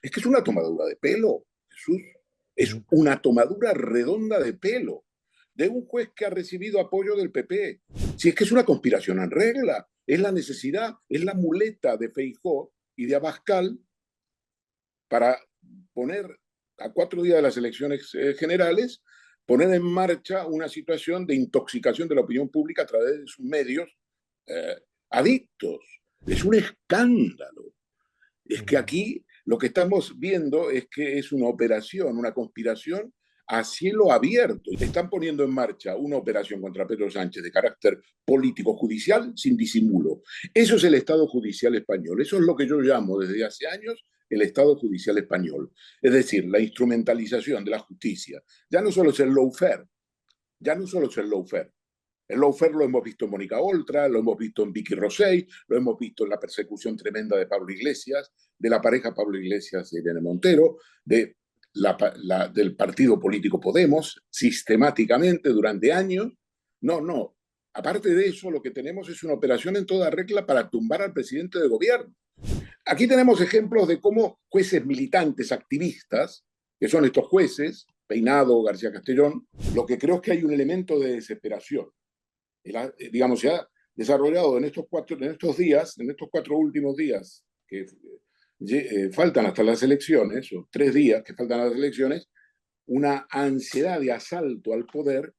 Es que es una tomadura de pelo, Jesús. Es Ujú. una tomadura redonda de pelo de un juez que ha recibido apoyo del PP. Si es que es una conspiración en regla, es la necesidad, es la muleta de Feijóo y de Abascal para poner a 4 días de las elecciones generales, poner en marcha una situación de intoxicación de la opinión pública a través de sus medios eh, adictos. Es un escándalo. Es que Ujú. aquí lo que estamos viendo es que es una operación, una conspiración a cielo abierto. Están poniendo en marcha una operación contra Pedro Sánchez de carácter político judicial sin disimulo. Eso es el Estado judicial español. Eso es lo que yo llamo desde hace años el Estado judicial español. Es decir, la instrumentalización de la justicia. Ya no solo es el lawfare, ya no solo es el lawfare. El lawfare lo hemos visto en Mónica Oltra, lo hemos visto en Vicky Rosell, lo hemos visto en la persecución tremenda de Pablo Iglesias, de la pareja Pablo Iglesias y Irene Montero, del partido político Podemos, sistemáticamente durante años. No, no. Aparte de eso, lo que tenemos es una operación en toda regla para tumbar al presidente de gobierno. Aquí tenemos ejemplos de cómo jueces militantes, activistas, que son estos jueces, Peinado, García Castellón, lo que creo es que hay un elemento de desesperación. Digamos, se ha desarrollado en estos días, en estos 4 últimos días que faltan hasta las elecciones, o 3 días que faltan a las elecciones, una ansiedad de asalto al poder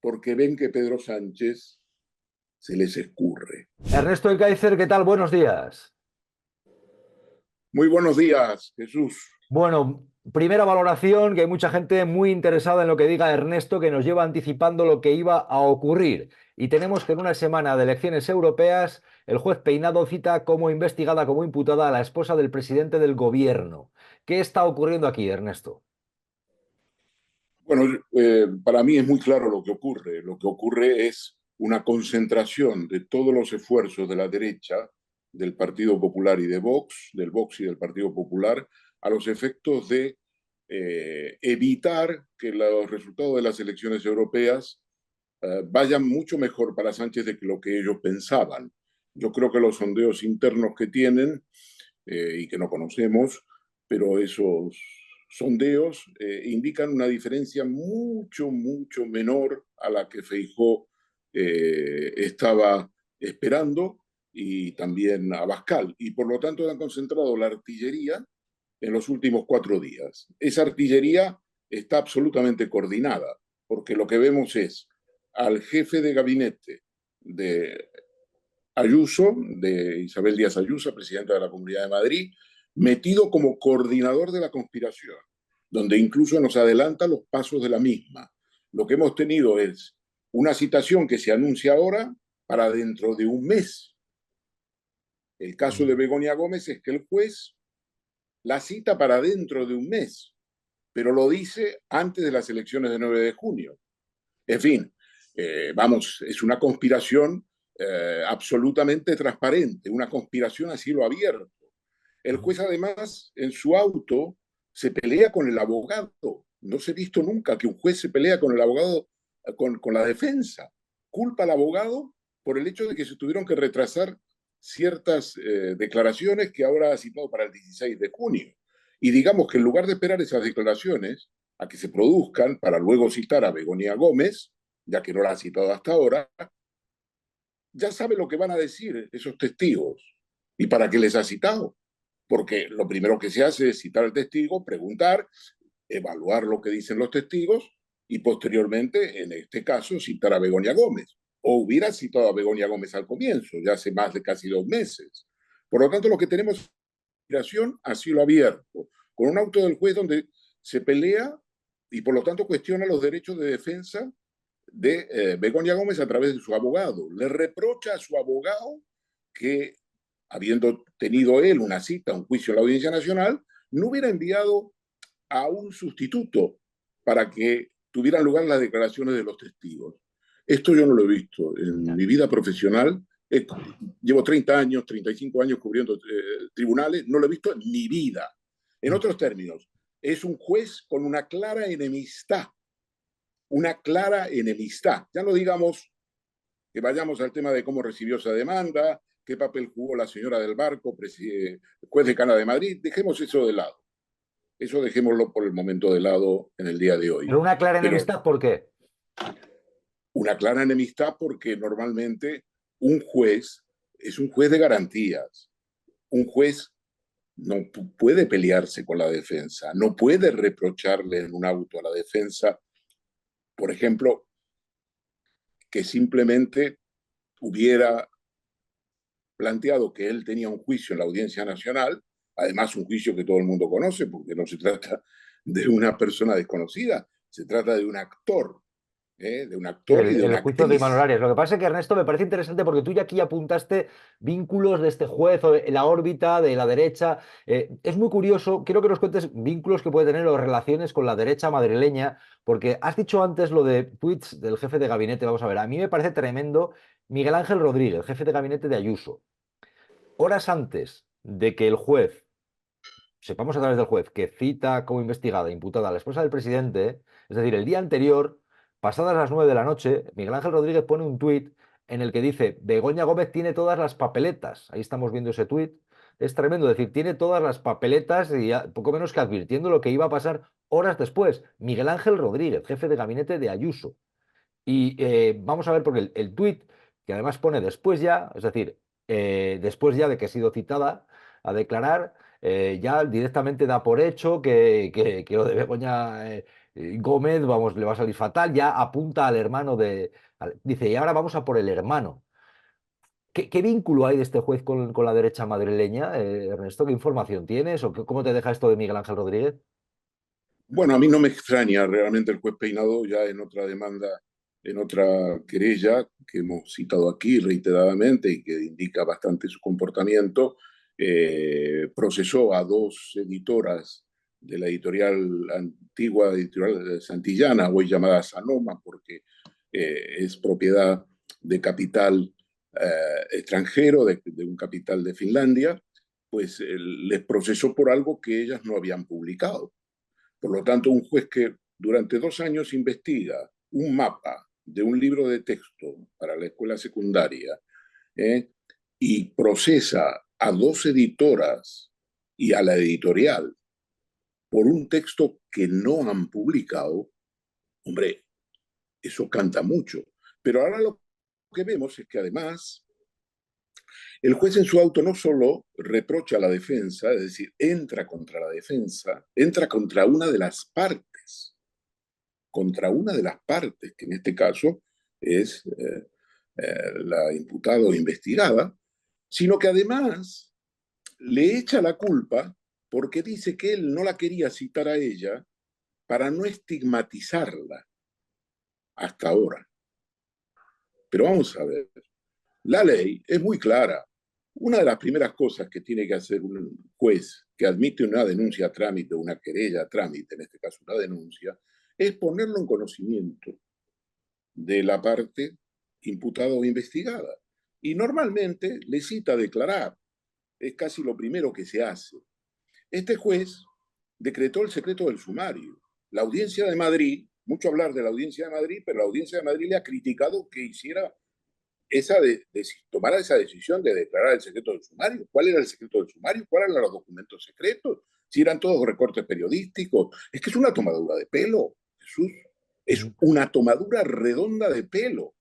porque ven que Pedro Sánchez se les escurre. Ernesto Ekaizer, ¿qué tal? Buenos días. Muy buenos días, Jesús. Bueno, primera valoración, que hay mucha gente muy interesada en lo que diga Ernesto, que nos lleva anticipando lo que iba a ocurrir. Y tenemos que en una semana de elecciones europeas, el juez Peinado cita como investigada, como imputada a la esposa del presidente del gobierno. ¿Qué está ocurriendo aquí, Ernesto? Bueno, para mí es muy claro lo que ocurre. Lo que ocurre es una concentración de todos los esfuerzos de la derecha, del Partido Popular y de Vox, del Vox y del Partido Popular, a los efectos de evitar que los resultados de las elecciones europeas vayan mucho mejor para Sánchez de lo que ellos pensaban. Yo creo que los sondeos internos que tienen y que no conocemos, pero esos sondeos indican una diferencia mucho, mucho menor a la que Feijóo estaba esperando y también Abascal. Y por lo tanto han concentrado la artillería en los últimos 4 días. Esa artillería está absolutamente coordinada, porque lo que vemos es al jefe de gabinete de Ayuso, de Isabel Díaz Ayuso, presidenta de la Comunidad de Madrid, metido como coordinador de la conspiración, donde incluso nos adelanta los pasos de la misma. Lo que hemos tenido es una citación que se anuncia ahora para dentro de un mes. El caso de Begoña Gómez es que el juez la cita para dentro de un mes, pero lo dice antes de las elecciones de 9 de junio. En fin, vamos, es una conspiración absolutamente transparente, una conspiración a cielo abierto. El juez además en su auto se pelea con el abogado. No se ha visto nunca que un juez se pelea con el abogado, con la defensa. Culpa al abogado por el hecho de que se tuvieron que retrasar ciertas declaraciones que ahora ha citado para el 16 de junio. Y digamos que en lugar de esperar esas declaraciones a que se produzcan para luego citar a Begoña Gómez, ya que no la ha citado hasta ahora, ya sabe lo que van a decir esos testigos. ¿Y para qué les ha citado? Porque lo primero que se hace es citar al testigo, preguntar, evaluar lo que dicen los testigos y posteriormente, en este caso, citar a Begoña Gómez. O hubiera citado a Begoña Gómez al comienzo, ya hace más de casi 2 meses. Por lo tanto, lo que tenemos es migración a cielo abierto, con un auto del juez donde se pelea y por lo tanto cuestiona los derechos de defensa de Begoña Gómez a través de su abogado. Le reprocha a su abogado que, habiendo tenido él una cita, un juicio en la Audiencia Nacional, no hubiera enviado a un sustituto para que tuvieran lugar las declaraciones de los testigos. Esto yo no lo he visto en mi vida profesional. Llevo 30 años, 35 años cubriendo tribunales, no lo he visto en mi vida. En otros términos, es un juez con una clara enemistad. Ya no digamos que vayamos al tema de cómo recibió esa demanda, qué papel jugó la señora del Barco, juez de Cana de Madrid, dejemos eso de lado. Eso dejémoslo por el momento de lado en el día de hoy. Pero una clara Pero enemistad, ¿por qué? una clara enemistad porque normalmente un juez es un juez de garantías. Un juez no puede pelearse con la defensa, no puede reprocharle en un auto a la defensa, por ejemplo, que simplemente hubiera planteado que él tenía un juicio en la Audiencia Nacional, además un juicio que todo el mundo conoce, porque no se trata de una persona desconocida, se trata de un actor y de El una juicio de Iman actriz. Arias. Lo que pasa es que, Ernesto, me parece interesante porque tú ya aquí apuntaste vínculos de este juez o de la órbita de la derecha. Es muy curioso, quiero que nos cuentes vínculos que puede tener o relaciones con la derecha madrileña, porque has dicho antes lo de tweets del jefe de gabinete. Vamos a ver, a mí me parece tremendo Miguel Ángel Rodríguez, jefe de gabinete de Ayuso. Horas antes de que el juez, sepamos a través del juez, que cita como investigada, imputada a la esposa del presidente, es decir, el día anterior, pasadas las 9 de la noche, Miguel Ángel Rodríguez pone un tuit en el que dice, Begoña Gómez tiene todas las papeletas. Ahí estamos viendo ese tuit. Es tremendo, es decir, tiene todas las papeletas y poco menos que advirtiendo lo que iba a pasar horas después. Miguel Ángel Rodríguez, jefe de gabinete de Ayuso. Y vamos a ver, porque el tuit, que además pone después ya, es decir, después ya de que ha sido citada a declarar, ya directamente da por hecho que lo de Begoña Gómez, vamos, le va a salir fatal, ya apunta al hermano dice, y ahora vamos a por el hermano. ¿Qué vínculo hay de este juez con la derecha madrileña, Ernesto? ¿Qué información tienes o cómo te deja esto de Miguel Ángel Rodríguez? Bueno, a mí no me extraña realmente el juez Peinado ya en otra demanda, en otra querella que hemos citado aquí reiteradamente y que indica bastante su comportamiento, procesó a dos editoras de la editorial antigua, editorial Santillana, hoy llamada Sanoma, porque es propiedad de capital extranjero, de un capital de Finlandia, pues les procesó por algo que ellas no habían publicado. Por lo tanto, un juez que durante 2 años investiga un mapa de un libro de texto para la escuela secundaria ¿eh? y procesa a dos editoras y a la editorial por un texto que no han publicado, hombre, eso canta mucho. Pero ahora lo que vemos es que además el juez en su auto no solo reprocha a la defensa, es decir, entra contra la defensa, entra contra una de las partes, que en este caso es la imputada o investigada, sino que además le echa la culpa porque dice que él no la quería citar a ella para no estigmatizarla hasta ahora. Pero vamos a ver, la ley es muy clara. Una de las primeras cosas que tiene que hacer un juez que admite una denuncia a trámite, una querella a trámite, en este caso una denuncia, es ponerlo en conocimiento de la parte imputada o investigada. Y normalmente le cita a declarar. Es casi lo primero que se hace. Este juez decretó el secreto del sumario. La Audiencia de Madrid, mucho hablar de la Audiencia de Madrid, pero la Audiencia de Madrid le ha criticado que hiciera tomara esa decisión de declarar el secreto del sumario. ¿Cuál era el secreto del sumario? ¿Cuáles eran los documentos secretos? Si eran todos recortes periodísticos. Es que es una tomadura de pelo, Jesús. Es Ujú. una tomadura redonda de pelo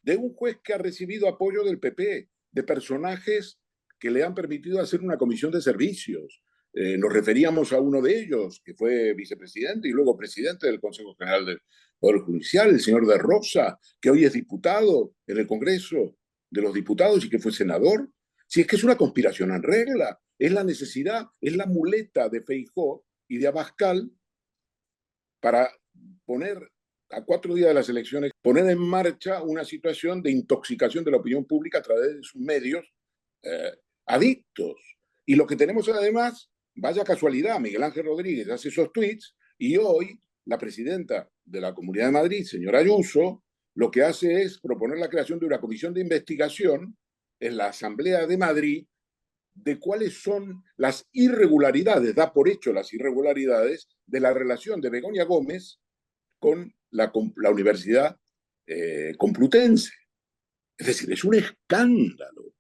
de un juez que ha recibido apoyo del PP, de personajes que le han permitido hacer una comisión de servicios. Nos referíamos a uno de ellos, que fue vicepresidente y luego presidente del Consejo General del Poder Judicial, el señor de Rosa, que hoy es diputado en el Congreso de los Diputados y que fue senador. Si es que es una conspiración en regla, es la necesidad, es la muleta de Feijóo y de Abascal para poner a 4 días de las elecciones, poner en marcha una situación de intoxicación de la opinión pública a través de sus medios eh, adictos. Y lo que tenemos además, vaya casualidad, Miguel Ángel Rodríguez hace esos tweets y hoy la presidenta de la Comunidad de Madrid, señora Ayuso, lo que hace es proponer la creación de una comisión de investigación en la Asamblea de Madrid de cuáles son las irregularidades, da por hecho las irregularidades de la relación de Begoña Gómez con la Universidad Complutense. Es decir, es un escándalo.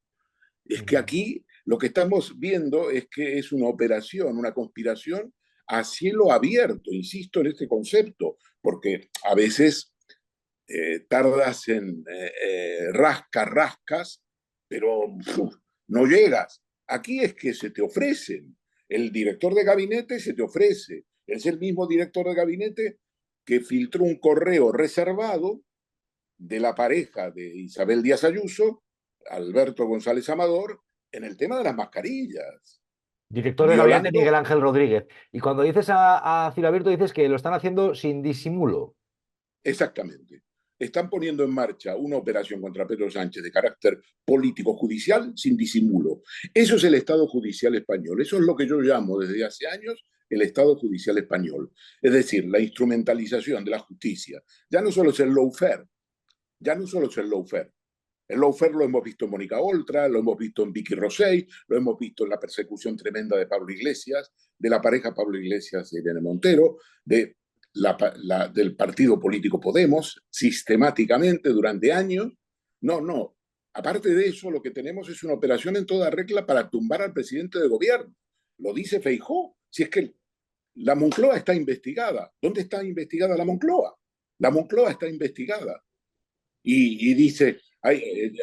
Es que aquí lo que estamos viendo es que es una operación, una conspiración a cielo abierto, insisto en este concepto, porque a veces tardas en rascas, pero no llegas. Aquí es que se te ofrecen. El director de gabinete se te ofrece. Es el mismo director de gabinete que filtró un correo reservado de la pareja de Isabel Díaz Ayuso, Alberto González Amador, en el tema de las mascarillas, Director de gabinete Miguel violando Ángel Rodríguez. Y cuando dices a cielo abierto, dices que lo están haciendo sin disimulo. exactamente. Están poniendo en marcha una operación contra Pedro Sánchez de carácter político-judicial sin disimulo. Eso es el Estado judicial español. Eso es lo que yo llamo desde hace años el Estado judicial español. Es decir, la instrumentalización de la justicia. Ya no solo es el lawfare, ya no solo es el lawfare. El lawfare lo hemos visto en Mónica Oltra, lo hemos visto en Vicky Rosell, lo hemos visto en la persecución tremenda de Pablo Iglesias, de la pareja Pablo Iglesias y Irene Montero, del partido político Podemos, sistemáticamente durante años. No, no. Aparte de eso, lo que tenemos es una operación en toda regla para tumbar al presidente de gobierno. Lo dice Feijóo. Si es que la Moncloa está investigada. ¿Dónde está investigada la Moncloa? La Moncloa está investigada. Y dice,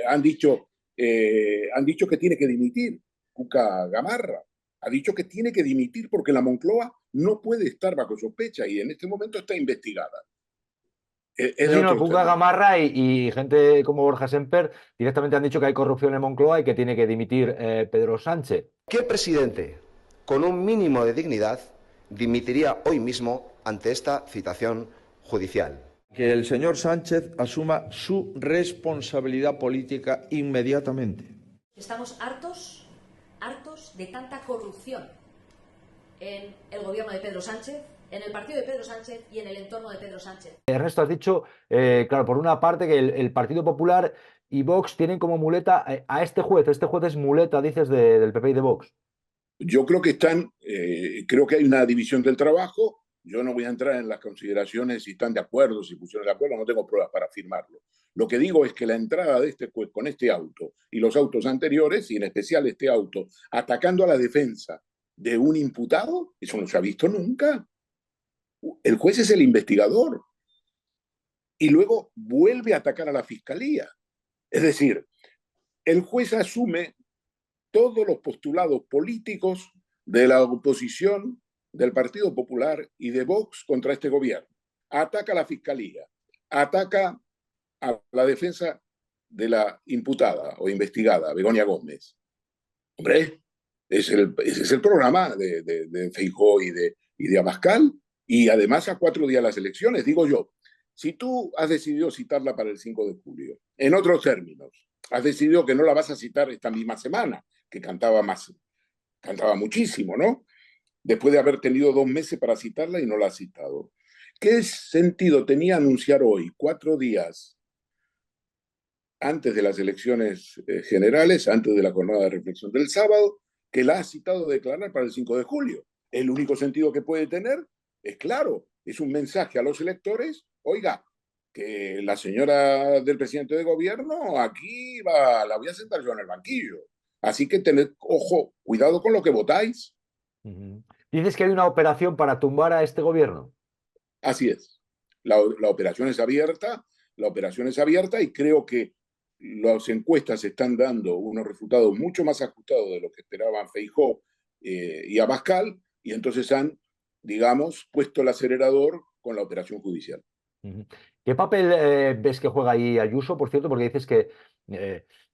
han dicho que tiene que dimitir Cuca Gamarra. Ha dicho que tiene que dimitir porque la Moncloa no puede estar bajo sospecha y en este momento está investigada. Sí, En no, otros Cuca términos. Gamarra y gente como Borja Semper directamente han dicho que hay corrupción en Moncloa y que tiene que dimitir Pedro Sánchez. ¿Qué presidente con un mínimo de dignidad dimitiría hoy mismo ante esta citación judicial? Que el señor Sánchez asuma su responsabilidad política inmediatamente. Estamos hartos de tanta corrupción en el gobierno de Pedro Sánchez, en el partido de Pedro Sánchez y en el entorno de Pedro Sánchez. Ernesto, has dicho, claro, por una parte que el Partido Popular y Vox tienen como muleta a este juez. Este juez es muleta, dices, del PP y de Vox. Yo creo que creo que hay una división del trabajo. Yo no voy a entrar en las consideraciones si están de acuerdo, si pusieron de acuerdo, no tengo pruebas para afirmarlo. Lo que digo es que la entrada de este juez con este auto y los autos anteriores, y en especial este auto, atacando a la defensa de un imputado, eso no se ha visto nunca. El juez es el investigador y luego vuelve a atacar a la fiscalía. Es decir, el juez asume todos los postulados políticos de la oposición del Partido Popular y de Vox contra este gobierno. Ataca a la fiscalía, ataca a la defensa de la imputada o investigada, Begoña Gómez. Hombre, ese es el programa de Feijóo y de Abascal, y además a 4 días de las elecciones. Digo yo, si tú has decidido citarla para el 5 de julio, en otros términos, has decidido que no la vas a citar esta misma semana, que cantaba muchísimo, ¿no? Después de haber tenido 2 meses para citarla y no la ha citado. ¿Qué sentido tenía anunciar hoy, 4 días antes de las elecciones generales, antes de la jornada de reflexión del sábado, que la ha citado a declarar para el 5 de julio? El único sentido que puede tener es claro, es un mensaje a los electores, oiga, que la señora del presidente de gobierno aquí la voy a sentar yo en el banquillo. Así que tened, ojo, cuidado con lo que votáis. Dices que hay una operación para tumbar a este gobierno. Así es. La operación es abierta, y creo que las encuestas están dando unos resultados mucho más ajustados de lo que esperaban Feijóo y Abascal, y entonces han, digamos, puesto el acelerador con la operación judicial. ¿Qué papel ves que juega ahí Ayuso, por cierto? Porque dices que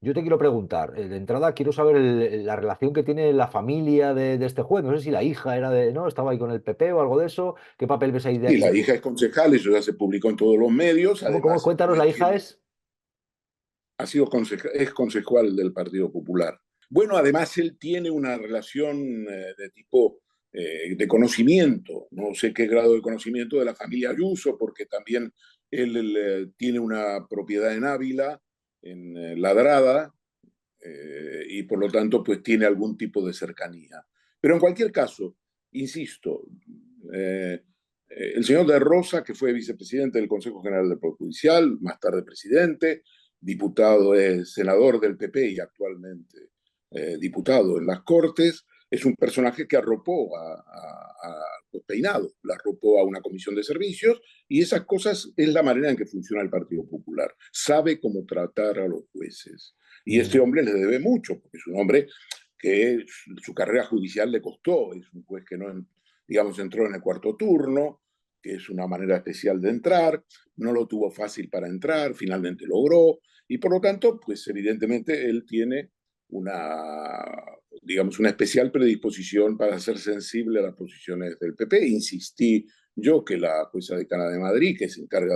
yo te quiero preguntar, de entrada quiero saber la relación que tiene la familia de este juez. No sé si la hija era ¿no? Estaba ahí con el PP o algo de eso. ¿Qué papel ves ahí Y la hija es concejal, eso ya se publicó en todos los medios. ¿Cómo? Además, Cuéntanos, la hija es. es concejal del Partido Popular. Bueno, además él tiene una relación de tipo de conocimiento, no sé qué grado de conocimiento de la familia Ayuso, porque también él tiene una propiedad en Ávila, en Ladrada, y por lo tanto pues tiene algún tipo de cercanía. Pero en cualquier caso, insisto, el señor de Rosa, que fue vicepresidente del Consejo General del Poder Judicial, más tarde presidente, diputado, senador del PP y actualmente diputado en las Cortes, es un personaje que arropó a Peinado, la arropó a una comisión de servicios, y esas cosas es la manera en que funciona el Partido Popular. Sabe cómo tratar a los jueces. Y este hombre le debe mucho, porque es un hombre que su carrera judicial le costó, es un juez que no, digamos, entró en el cuarto turno, que es una manera especial de entrar, no lo tuvo fácil para entrar, finalmente logró, y por lo tanto, pues evidentemente él tiene una, digamos, una especial predisposición para ser sensible a las posiciones del PP. Insistí yo que la jueza decana de Madrid, que se encarga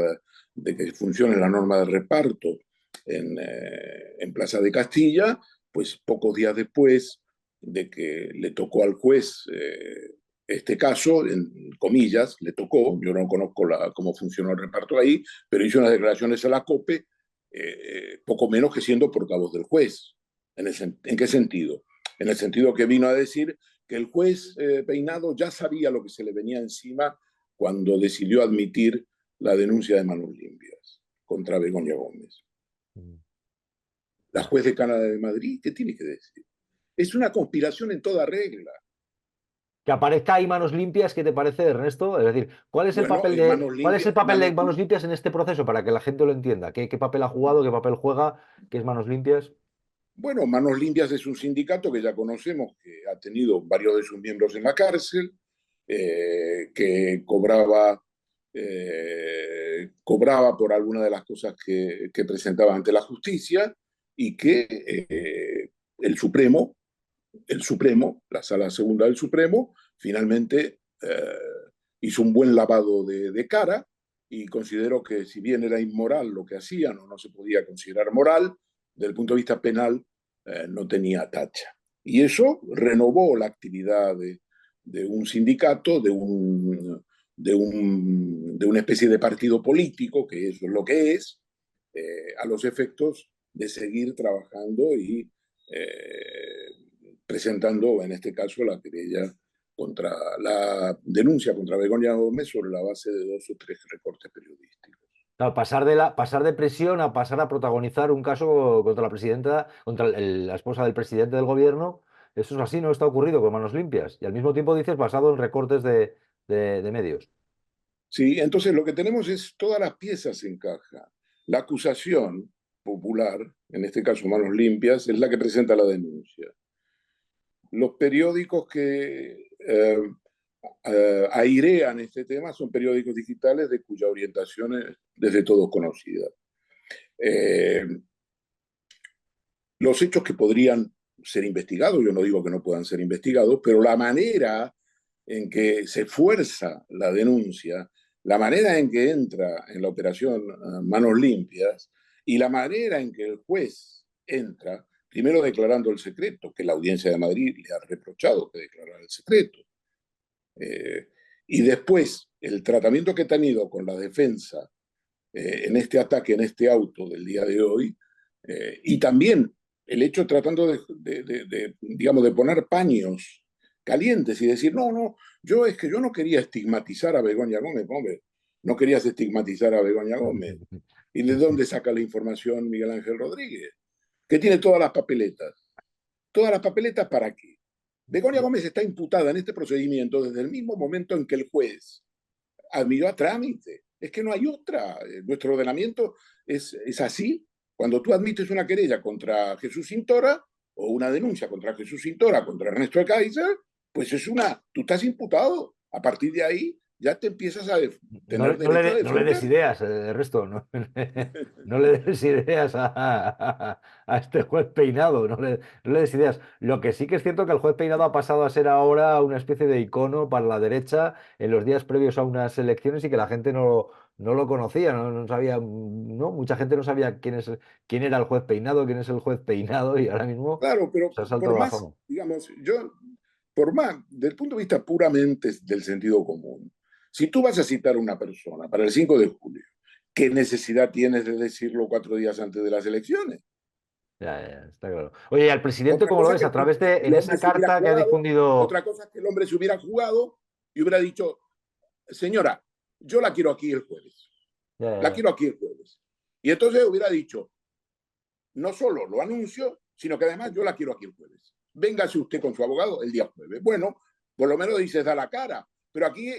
de que funcione la norma de reparto en Plaza de Castilla, pues pocos días después de que le tocó al juez este caso, en comillas, le tocó, yo no conozco cómo funcionó el reparto ahí, pero hizo unas declaraciones a la COPE, poco menos que siendo portavoz del juez. ¿En qué sentido? En el sentido que vino a decir que el juez Peinado ya sabía lo que se le venía encima cuando decidió admitir la denuncia de Manos Limpias contra Begoña Gómez. La juez decana de Madrid, ¿qué tiene que decir? Es una conspiración en toda regla. Que aparezca ahí Manos Limpias, ¿qué te parece, Ernesto? Es decir, ¿cuál es el Bueno, papel ¿cuál es el papel de Manos Limpias en este proceso para que la gente lo entienda? ¿Qué papel ha jugado? ¿Qué papel juega? ¿Qué es Manos Limpias? Bueno, Manos Limpias es un sindicato que ya conocemos, que ha tenido varios de sus miembros en la cárcel, que cobraba por alguna de las cosas que presentaba ante la justicia, y que el Supremo, la Sala Segunda del Supremo, finalmente hizo un buen lavado de cara, y considero que si bien era inmoral lo que hacían, o no se podía considerar moral, desde el punto de vista penal no tenía tacha. Y eso renovó la actividad de un sindicato, de una especie de partido político, que eso es lo que es, a los efectos de seguir trabajando y presentando, en este caso, la denuncia contra Begoña Gómez sobre la base de 2 o 3 recortes periodísticos. Claro, pasar de presión a pasar a protagonizar un caso contra la presidenta, contra la esposa del presidente del gobierno, eso es así, no está ocurrido con Manos Limpias. Y al mismo tiempo dices basado en recortes de medios. Sí, entonces lo que tenemos es todas las piezas se encajan. La acusación popular, en este caso Manos Limpias, es la que presenta la denuncia. Los periódicos que airean este tema son periódicos digitales de cuya orientación es desde todos conocida. Los hechos que podrían ser investigados, yo no digo que no puedan ser investigados, pero la manera en que se fuerza la denuncia, la manera en que entra en la operación Manos Limpias, y la manera en que el juez entra, primero declarando el secreto, que la Audiencia de Madrid le ha reprochado que declarara el secreto, y después el tratamiento que ha tenido con la defensa en este ataque, en este auto del día de hoy, y también el hecho tratando digamos, de poner paños calientes y decir, no, yo no quería estigmatizar a Begoña Gómez, hombre, no querías estigmatizar a Begoña Gómez. ¿Y de dónde saca la información Miguel Ángel Rodríguez? Que tiene todas las papeletas. ¿Todas las papeletas para qué? Begoña Gómez está imputada en este procedimiento desde el mismo momento en que el juez admitió a trámite. Es que no hay otra. Nuestro ordenamiento es así. Cuando tú admites una querella contra Jesús Cintora o una denuncia contra Jesús Cintora, contra Ernesto de Kaiser, pues tú estás imputado. A partir de ahí ya te empiezas a tener derecho a defender. No le des ideas, Ernesto, no le des ideas a este juez Peinado, no le des ideas. Lo que sí que es cierto que el juez Peinado ha pasado a ser ahora una especie de icono para la derecha en los días previos a unas elecciones, y que la gente no lo conocía, no sabía, ¿no? Mucha gente no sabía quién era el juez Peinado, quién es el juez Peinado, y ahora mismo claro, pero se ha saltado la fama. digamos, por más, del punto de vista puramente del sentido común, si tú vas a citar a una persona para el 5 de julio, ¿qué necesidad tienes de decirlo 4 días antes de las elecciones? Ya, está claro. Oye, ¿y al presidente cómo lo ves? A través de, en esa carta que ha difundido... Otra cosa es que el hombre se hubiera jugado y hubiera dicho, señora, yo la quiero aquí el jueves. La quiero aquí el jueves. Y entonces hubiera dicho, no solo lo anuncio, sino que además yo la quiero aquí el jueves. véngase usted con su abogado el día jueves. Bueno, por lo menos dices da la cara, pero aquí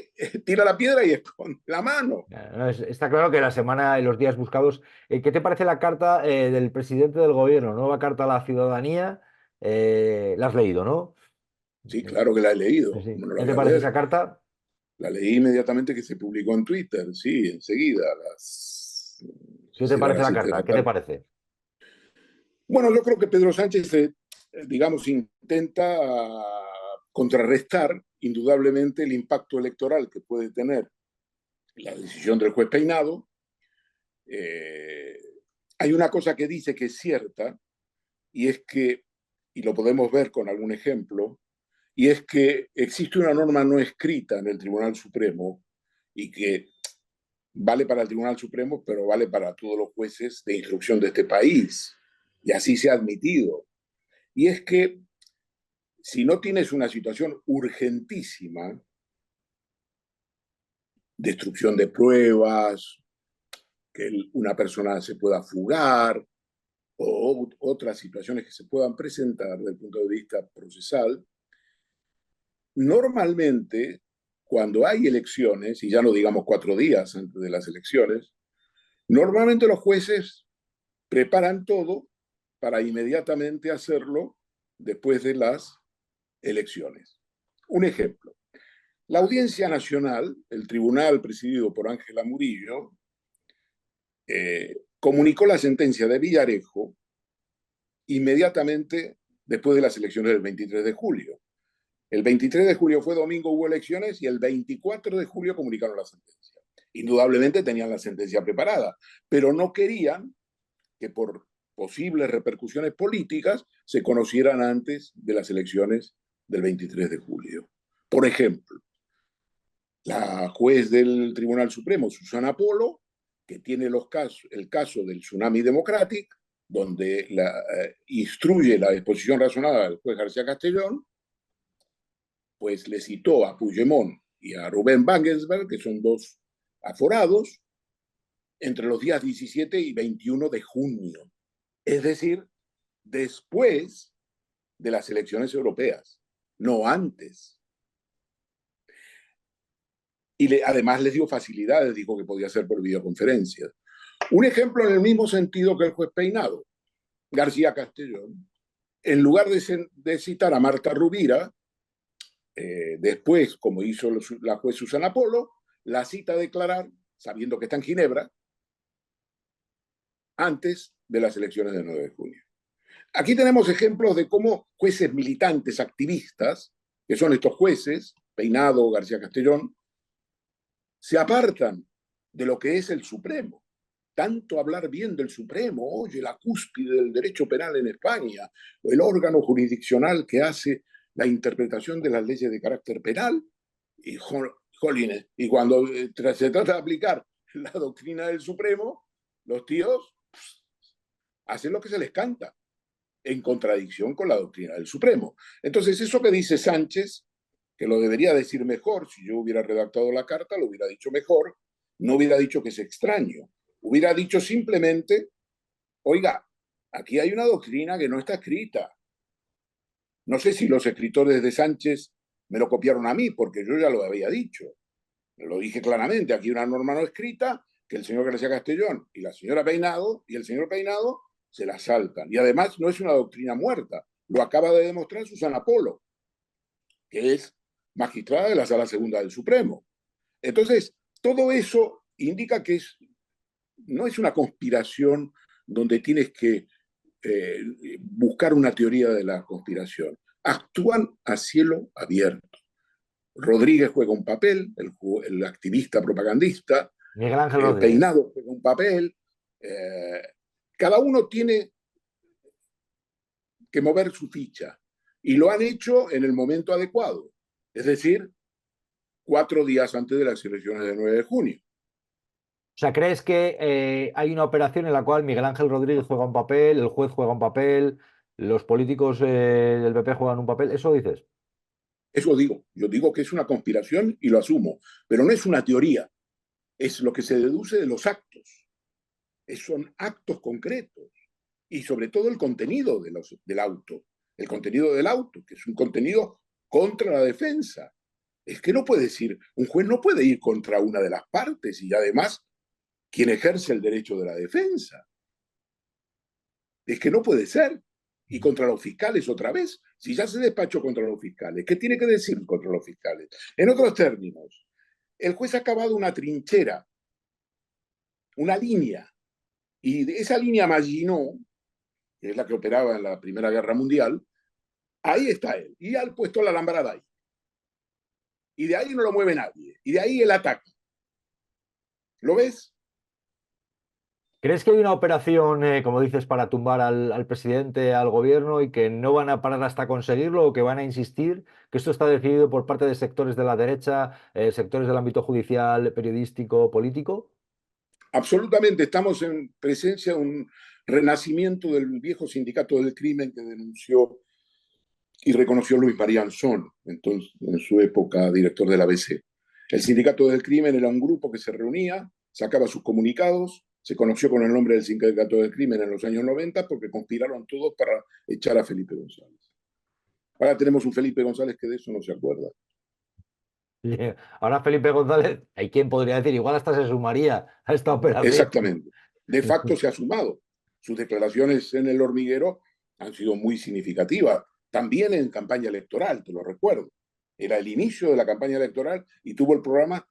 tira la piedra y esconde la mano. No, está claro que la semana y los días buscados. ¿Qué te parece la carta del presidente del gobierno? Nueva carta a la ciudadanía. La has leído, ¿no? Sí, claro que la he leído. Sí. ¿Cómo no la ¿Qué voy te a parece leer? esa carta? La leí inmediatamente que se publicó en Twitter, sí, enseguida, ¿Qué te será parece las la 7 de carta? la ¿Qué te tarde. parece? Bueno, yo creo que Pedro Sánchez, digamos, intenta contrarrestar indudablemente el impacto electoral que puede tener la decisión del juez Peinado. Hay una cosa que dice que es cierta, y es que, y lo podemos ver con algún ejemplo, y es que existe una norma no escrita en el Tribunal Supremo y que vale para el Tribunal Supremo, pero vale para todos los jueces de instrucción de este país. Y así se ha admitido. Y es que si no tienes una situación urgentísima, destrucción de pruebas, que una persona se pueda fugar o otras situaciones que se puedan presentar desde el punto de vista procesal, normalmente cuando hay elecciones, y ya no digamos 4 días antes de las elecciones, normalmente los jueces preparan todo para inmediatamente hacerlo después de las elecciones. Un ejemplo, la Audiencia Nacional, el tribunal presidido por Ángela Murillo, comunicó la sentencia de Villarejo inmediatamente después de las elecciones del 23 de julio. El 23 de julio fue domingo, hubo elecciones y el 24 de julio comunicaron la sentencia. Indudablemente tenían la sentencia preparada, pero no querían que por posibles repercusiones políticas se conocieran antes de las elecciones del 23 de julio. Por ejemplo, la juez del Tribunal Supremo, Susana Polo, que tiene el caso del Tsunami Democratic, donde instruye la disposición razonada del juez García Castellón, pues le citó a Puigdemont y a Rubén Wagensberg, que son 2 aforados, entre los días 17 y 21 de junio. Es decir, después de las elecciones europeas, no antes. Y además les dio facilidades, dijo que podía ser por videoconferencias. Un ejemplo en el mismo sentido que el juez Peinado, García Castellón, en lugar de citar a Marta Rubira, después, como hizo la juez Susana Polo, la cita a declarar, sabiendo que está en Ginebra, antes de las elecciones del 9 de junio. Aquí tenemos ejemplos de cómo jueces militantes, activistas, que son estos jueces, Peinado, García Castellón, se apartan de lo que es el Supremo. Tanto hablar bien del Supremo, oye, la cúspide del derecho penal en España, el órgano jurisdiccional que hace la interpretación de las leyes de carácter penal, y jolines, y cuando se trata de aplicar la doctrina del Supremo, los tíos hacen lo que se les canta, en contradicción con la doctrina del Supremo. Entonces, eso que dice Sánchez, que lo debería decir mejor, si yo hubiera redactado la carta, lo hubiera dicho mejor, no hubiera dicho que es extraño, hubiera dicho simplemente, oiga, aquí hay una doctrina que no está escrita. No sé si los escritores de Sánchez me lo copiaron a mí, porque yo ya lo había dicho. Lo dije claramente, aquí hay una norma no escrita que el señor García Castellón y la señora Peinado y el señor Peinado se la saltan. Y además no es una doctrina muerta, lo acaba de demostrar Susana Polo, que es magistrada de la Sala Segunda del Supremo. Entonces, todo eso indica que no es una conspiración donde tienes que buscar una teoría de la conspiración. Actúan a cielo abierto. Rodríguez juega un papel, el activista propagandista, Miguel Ángel Rodríguez. Peinado juega un papel, cada uno tiene que mover su ficha y lo han hecho en el momento adecuado, es decir, 4 días antes de las elecciones del 9 de junio. O sea, ¿crees que hay una operación en la cual Miguel Ángel Rodríguez juega un papel, el juez juega un papel, los políticos del PP juegan un papel? ¿Eso dices? Eso digo, yo digo que es una conspiración y lo asumo, pero no es una teoría, es lo que se deduce de los actos, son actos concretos y sobre todo el contenido del auto. el contenido del auto, que es un contenido contra la defensa. Es que no puede decir, un juez no puede ir contra una de las partes y además quien ejerce el derecho de la defensa. Es que no puede ser. Y contra los fiscales otra vez. Si ya se despachó contra los fiscales, ¿qué tiene que decir contra los fiscales? En otros términos, el juez ha cavado una trinchera, una línea, y de esa línea Maginot, que es la que operaba en la Primera Guerra Mundial, ahí está él, y ha puesto la alambrada ahí. Y de ahí no lo mueve nadie, y de ahí el ataque. ¿Lo ves? ¿Crees que hay una operación, como dices, para tumbar al presidente, al gobierno, y que no van a parar hasta conseguirlo o que van a insistir? ¿Que esto está decidido por parte de sectores de la derecha, sectores del ámbito judicial, periodístico, político? Absolutamente, estamos en presencia de un renacimiento del viejo sindicato del crimen que denunció y reconoció Luis María Anzón, entonces, en su época director del ABC. El sindicato del crimen era un grupo que se reunía, sacaba sus comunicados, se conoció con el nombre del sindicato del crimen en los años 90 porque conspiraron todos para echar a Felipe González. Ahora tenemos un Felipe González que de eso no se acuerda. Ahora Felipe González, hay quien podría decir, igual hasta se sumaría a esta operación. Exactamente. De facto se ha sumado. Sus declaraciones en El Hormiguero han sido muy significativas. También en campaña electoral, te lo recuerdo. Era el inicio de la campaña electoral y tuvo el programa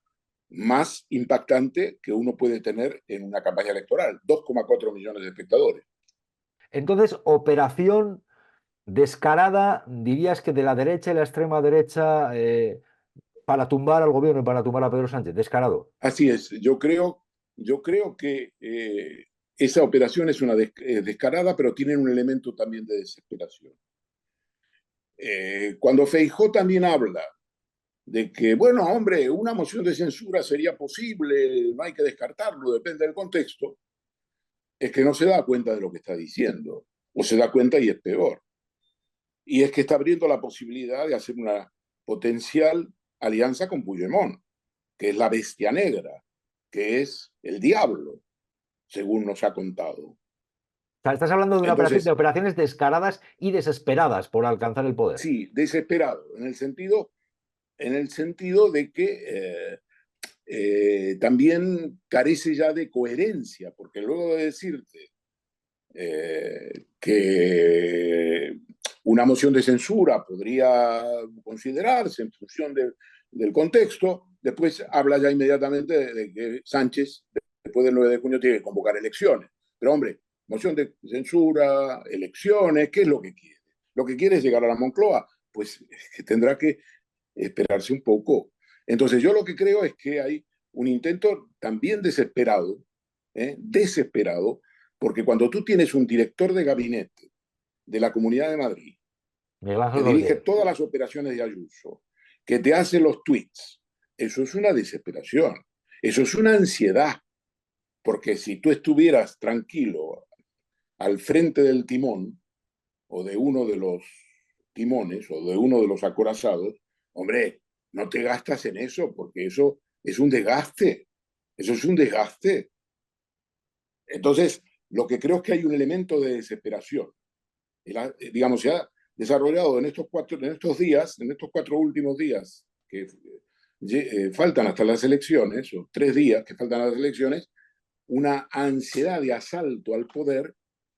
más impactante que uno puede tener en una campaña electoral. 2,4 millones de espectadores. Entonces, operación descarada, dirías que de la derecha y la extrema derecha, para tumbar al gobierno y para tumbar a Pedro Sánchez, descarado. Así es. Yo creo que esa operación es una descarada, pero tiene un elemento también de desesperación. Cuando Feijóo también habla de que, bueno, hombre, una moción de censura sería posible, no hay que descartarlo, depende del contexto, es que no se da cuenta de lo que está diciendo, o se da cuenta y es peor. Y es que está abriendo la posibilidad de hacer una potencial alianza con Puigdemont, que es la bestia negra, que es el diablo, según nos ha contado. O sea, estás hablando de una operación, de Entonces, operaciones descaradas y desesperadas por alcanzar el poder. sí, desesperado, en el sentido de que también carece ya de coherencia, porque luego de decirte que una moción de censura podría considerarse en función del contexto, después habla ya inmediatamente de que Sánchez, después del 9 de junio, tiene que convocar elecciones. Pero hombre, moción de censura, elecciones, ¿qué es lo que quiere? Lo que quiere es llegar a la Moncloa, pues que tendrá que esperarse un poco. Entonces yo lo que creo es que hay un intento también desesperado, desesperado, porque cuando tú tienes un director de gabinete de la Comunidad de Madrid, Miguel Ángel que dirige Rodríguez. todas las operaciones de Ayuso, que te hace los tweets, eso es una desesperación, eso es una ansiedad, porque si tú estuvieras tranquilo al frente del timón, o de uno de los timones, o de uno de los acorazados, hombre, no te gastas en eso, porque eso es un desgaste, eso es un desgaste. Entonces, lo que creo es que hay un elemento de desesperación. Digamos, se ha desarrollado en estos días, en estos 4 últimos días que faltan hasta las elecciones, o 3 días que faltan a las elecciones, una ansiedad de asalto al poder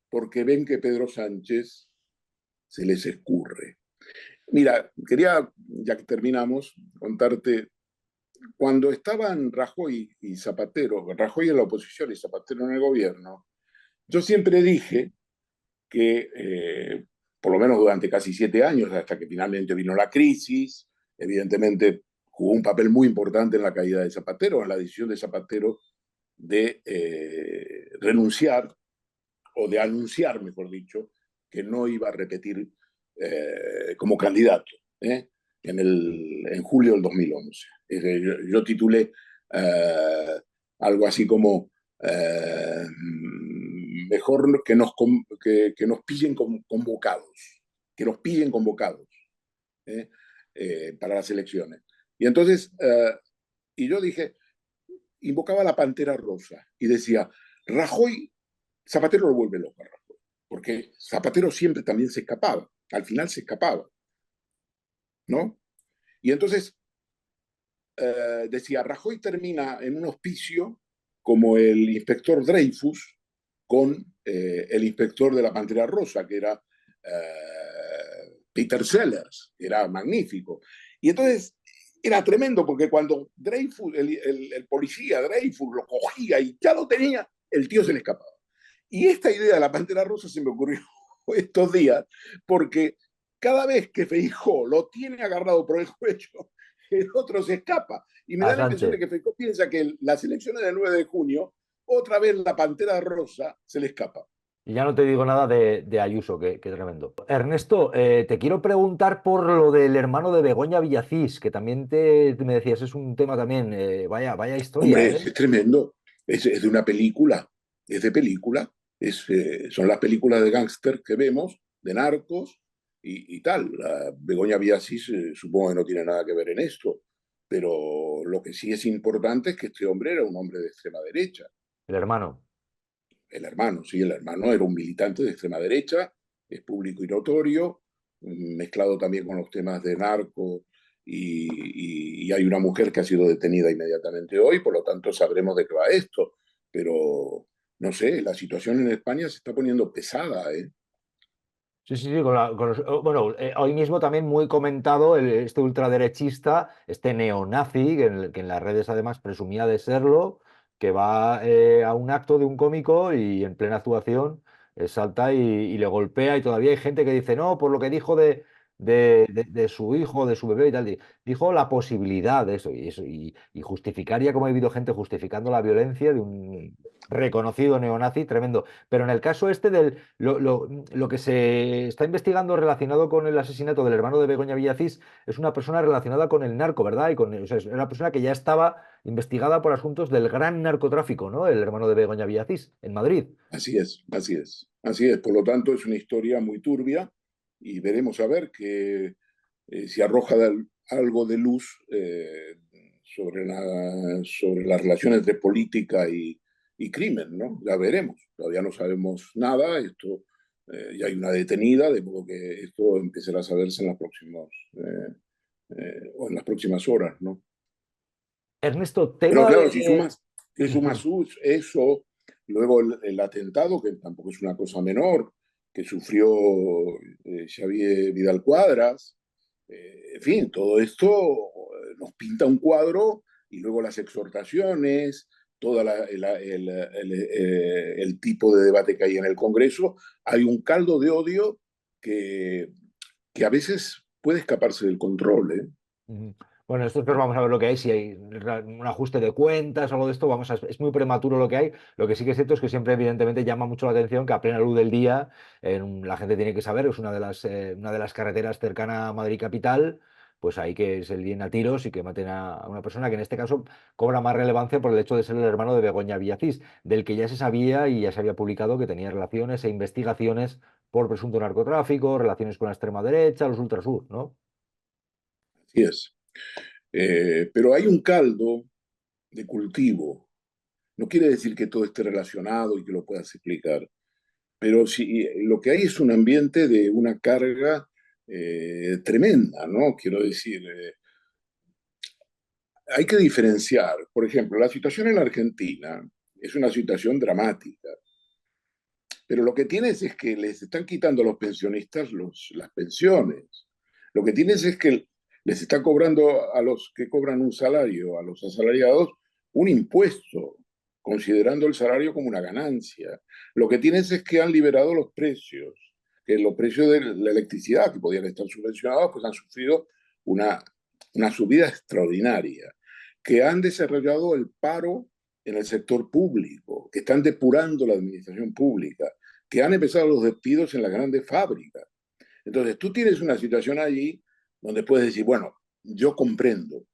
porque ven que Pedro Sánchez se les escurre. Mira, quería, ya que terminamos, contarte, cuando estaban Rajoy y Zapatero, Rajoy en la oposición y Zapatero en el gobierno, yo siempre dije que, por lo menos durante casi 7 años, hasta que finalmente vino la crisis, evidentemente jugó un papel muy importante en la caída de Zapatero, en la decisión de Zapatero de renunciar, o de anunciar, mejor dicho, que no iba a repetir como candidato en julio del 2011. Yo titulé algo así como mejor que nos pillen convocados, que nos pillen convocados para las elecciones. Y entonces, y yo dije, invocaba a la Pantera Rosa y decía, Rajoy, Zapatero lo vuelve loco a Rajoy, porque Zapatero siempre también se escapaba. al final se escapaba, ¿no? Y entonces decía, Rajoy termina en un hospicio como el inspector Dreyfus con el inspector de la Pantera Rosa, que era Peter Sellers, que era magnífico. Y entonces era tremendo porque cuando Dreyfus, el policía Dreyfus lo cogía y ya lo tenía, el tío se le escapaba. Y esta idea de la Pantera Rosa se me ocurrió estos días porque cada vez que Feijóo lo tiene agarrado por el cuello, el otro se escapa. Y me A da la impresión de Sánchez. que Feijóo piensa que las elecciones del 9 de junio, otra vez la Pantera Rosa se le escapa. Y ya no te digo nada de Ayuso, que tremendo. Ernesto, te quiero preguntar por lo del hermano de Begoña Villacís, que también me decías, es un tema también, vaya historia, Hombre, ¿eh? es tremendo. Es de una película, es de película. Son las películas de gángster que vemos, de narcos y tal. La Begoña Villacís supongo que no tiene nada que ver en esto, pero lo que sí es importante es que este hombre era un hombre de extrema derecha. El hermano. El hermano, sí, el hermano era un militante de extrema derecha, es público y notorio, mezclado también con los temas de narco y hay una mujer que ha sido detenida inmediatamente hoy, por lo tanto sabremos de qué va esto, pero no sé, la situación en España se está poniendo pesada, ¿eh? Sí, sí, sí, bueno, hoy mismo también muy comentado este ultraderechista, este neonazi, que en las redes además presumía de serlo, que va a un acto de un cómico y en plena actuación salta y le golpea y todavía hay gente que dice, no, por lo que dijo de su hijo, de su bebé y tal, dijo la posibilidad de eso y justificar, ya como ha habido gente justificando la violencia de un reconocido neonazi tremendo. Pero en el caso este lo que se está investigando relacionado con el asesinato del hermano de Begoña Villacís es una persona relacionada con el narco, ¿verdad? O sea, es una persona que ya estaba investigada por asuntos del gran narcotráfico, ¿no? El hermano de Begoña Villacís, en Madrid. Así es, así es, así es. Por lo tanto, es una historia muy turbia y veremos a ver que si arroja algo de luz sobre las relaciones de política y crimen, ¿no? Ya veremos. Todavía no sabemos nada. Esto ya hay una detenida, de modo que esto empezará a saberse en las o en las próximas horas, ¿no? Ernesto, Pero tema claro, de... si sumas eso, luego el atentado, que tampoco es una cosa menor, que sufrió Xavier Vidal Cuadras, en fin, todo esto nos pinta un cuadro y luego las exhortaciones, todo el tipo de debate que hay en el Congreso, hay un caldo de odio que, que a veces puede escaparse del control, ¿eh? Ujú. Bueno, esto después vamos a ver lo que hay, si hay un ajuste de cuentas o algo de esto, es muy prematuro lo que hay. Lo que sí que es cierto es que siempre evidentemente llama mucho la atención que a plena luz del día la gente tiene que saber, es una de las carreteras cercana a Madrid capital, pues ahí que se líen a tiros y que maten a una persona que en este caso cobra más relevancia por el hecho de ser el hermano de Begoña Villacís, del que ya se sabía y ya se había publicado que tenía relaciones e investigaciones por presunto narcotráfico, relaciones con la extrema derecha, los ultrasur, ¿no? Así es. Pero hay un caldo de cultivo. No quiere decir que todo esté relacionado y que lo puedas explicar, pero sí, lo que hay es un ambiente de una carga tremenda, ¿no? Quiero decir, hay que diferenciar. Por ejemplo, la situación en la Argentina es una situación dramática, pero lo que tienes es que les están quitando a los pensionistas las pensiones. Lo que tienes es que les está cobrando a los que cobran un salario, a los asalariados, un impuesto, considerando el salario como una ganancia. Lo que tienes es que han liberado los precios, que los precios de la electricidad, que podían estar subvencionados, pues han sufrido una, una subida extraordinaria, que han desarrollado el paro en el sector público, que están depurando la administración pública, que han empezado los despidos en las grandes fábricas. Entonces, tú tienes una situación allí donde puedes decir, bueno, yo comprendo,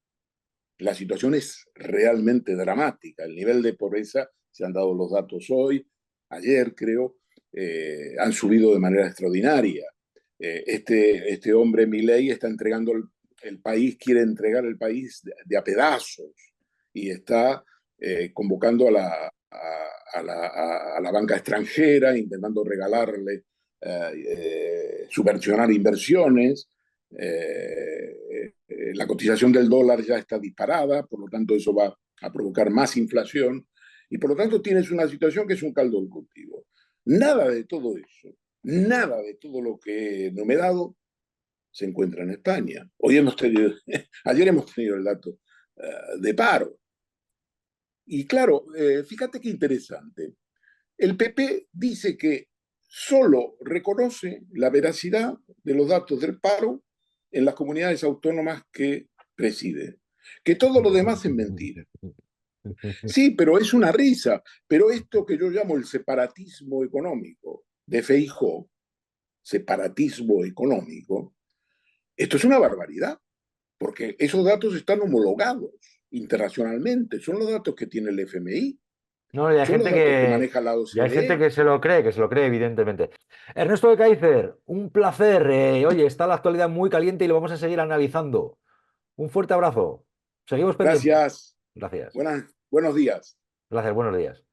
la situación es realmente dramática, el nivel de pobreza, se han dado los datos hoy, ayer creo, han subido de manera extraordinaria. Este hombre, Milei, está entregando el país, quiere entregar el país de a pedazos y está convocando a la banca extranjera, intentando regalarle subvencionar inversiones, la cotización del dólar ya está disparada, por lo tanto eso va a provocar más inflación y por lo tanto tienes una situación que es un caldo de cultivo. Nada de todo eso, nada de todo lo que he enumerado se encuentra en España. Ayer hemos tenido el dato de paro. Y claro, fíjate qué interesante. El PP dice que solo reconoce la veracidad de los datos del paro en las comunidades autónomas que preside, que todo lo demás es mentira. Sí, pero es una risa. Pero esto que yo llamo el separatismo económico de Feijóo, separatismo económico, esto es una barbaridad, porque esos datos están homologados internacionalmente, son los datos que tiene el FMI. No, y hay Son los gente datos que maneja la y hay gente OCDE. que se lo cree, evidentemente. Ernesto de Kaiser, un placer. Oye, está la actualidad muy caliente y lo vamos a seguir analizando. Un fuerte abrazo. Seguimos pendientes. Gracias. Gracias. Buenos días. Gracias, buenos días.